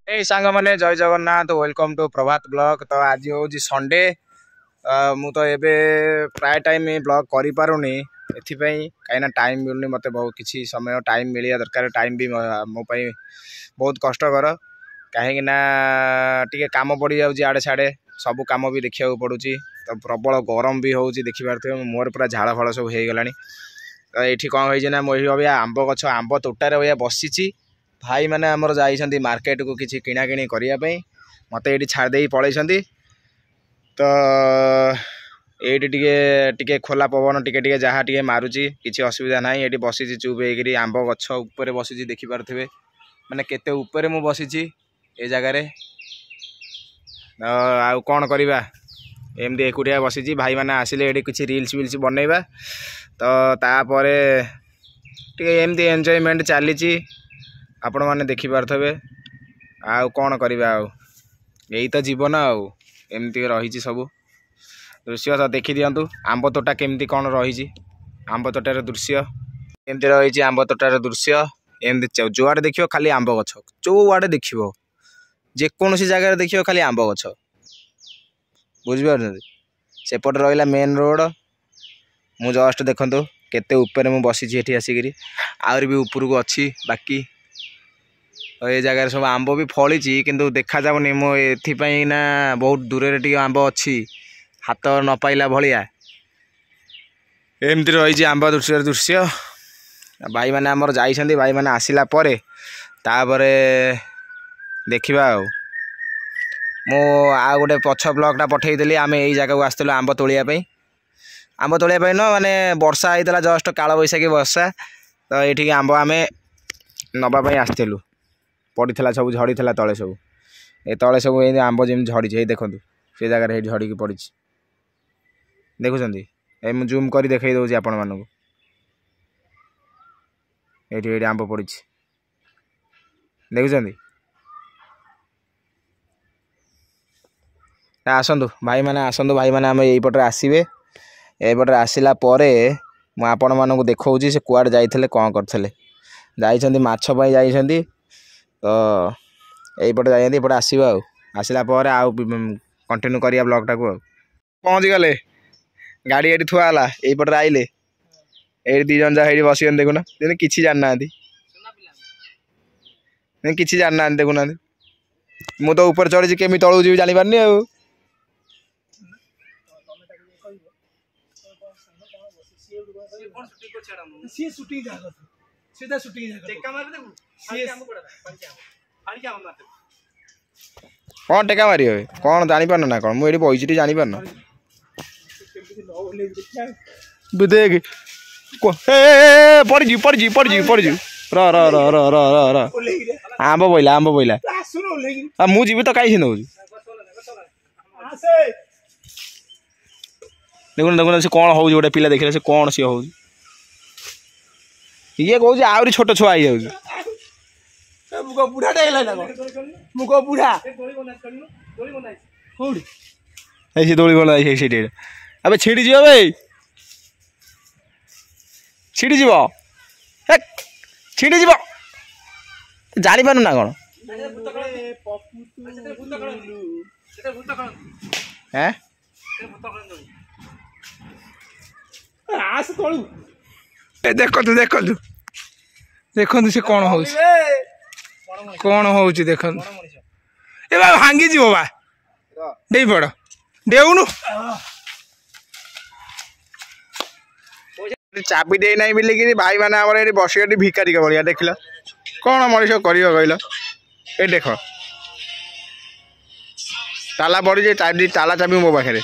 ए song माने जय Jagannath welcome to Prabhat blog. तो आज हूँ संडे मु तो एबे प्राय टाइम ब्लॉग करि पारुनी एथिपई कहीं टाइम मिलनी मते बहुत किसी समय टाइम मिलिया दरकार। टाइम भी मो पाई बहुत कष्टकर कहीं टे काम पड़ जाऊँगी आड़े साड़े सब कम भी देखा पड़ू। तो प्रबल गरम भी होची देखि पारथि मोर पूरा झाड़ फल सब हो गलानी। तो ये कौन होना मुझे अभी आंब गछ आंब तोटार भाई बसी भाई मैंने आमर जाइछन्ति मार्केट को किसी किना किणी करने मत ये छाड़ी पलैंती। तो ये टिके खोला पवन टिके जहाँ टे मारुची किसी असुविधा ना ये बसी चुप होकर आंब गछ उपर बसी देखिपे मैंने केते ऊपर मु बसी ए जगार। आउ कौन करवा एमती एकुटिया बसी भाई मैंने आसिले ये किसी रील्स विल्स बनइबा। तो तापर एमती एंजॉयमेंट चली आपण मैंने देखिपे आउ कौन करवा यही तो जीवन आउ एमती रही सब दृश्य। तो देखी दिंतु आंब तोटा केमती कौन रही आंब तोटार दृश्य एमती रही आंब तोटार दृश्य एमती जुआड़े देख खाली आंब गछ जो आड़े देख जेकोसी जगह देख खाली आंब गछ बुझीपार सेपटे रहा मेन रोड मु जस्ट देखु केते ऊपर मु बसी ये आसिक आहरी भी उपरको अच्छी बाकी। तो ये जगह सब आंब भी फली किंतु देखा जाऊनी मो एथिपाई ना बहुत दूर टे आंब अच्छी हाथ न पाइला भलिया एमती रही आंब दृश्य। भाई मैंने आमर जाइछन्ति भाई मैंने आसिला परे तापरे देखिबा मु आ गोटे पछ ब्लॉगटा पठेदेली आम यही जगह को आसलु आंब तोलियापाई न माने वर्षा होता जस्ट काल बैशाखी वर्षा। तो ये आंब आम नवापाई आसलु पड़ा सब झड़ी तले सब ये तले सब ये आंब जमी झड़ी देखु से जगह झड़ी पड़ी देखुं ये जूम कर देखई दूसरी आपण मानक ये आंब पड़ी देखुं। आसतु भाई मैंने आम यहीपटे आसबे यहीपटे आसला आपण मानक देखा से कुआड़े जाइए कौन करते जाइछन्ति माछ पाई जाइछन्ति। तो यहीपटे जाइए आसवा आसला आउ कंटिन्यू करिया ब्लॉग टाक पहुँच गले गाड़ी ये थुआला यहीपटे आइले ये दी जन जहाँ बस देखुना कि जानना कि जानना देखुना मु तो ऊपर चढ़ी केमी तलू जी जानी पारनी आ कौन टेका मार कौन जापार ना कौन मुझे बही जानी पार देख पड़ी पड़ी पड़ी पड़ी र आंब बोला मुझे तो कहीं नौ देखुन देखुन से कौन हो गोटे पिला देखिले से कौन सी हो ये कहूँ आहरी छोट छुआ दोली बना अब छिड़ी जी भाई छिड़ी जीव छिड़ी जीव जानी पार ना कौन है देखु देखु देखु से कौन हो देखु ए बा भांगी जीव बा डे पड़ डेउनु चाबी दे ना बोलिकी भाई मैंने आम ये बस भिकारी के भाया देख कौन मनीष कर कहल ये देख ताला पड़ी ताला चाबी मो पाखे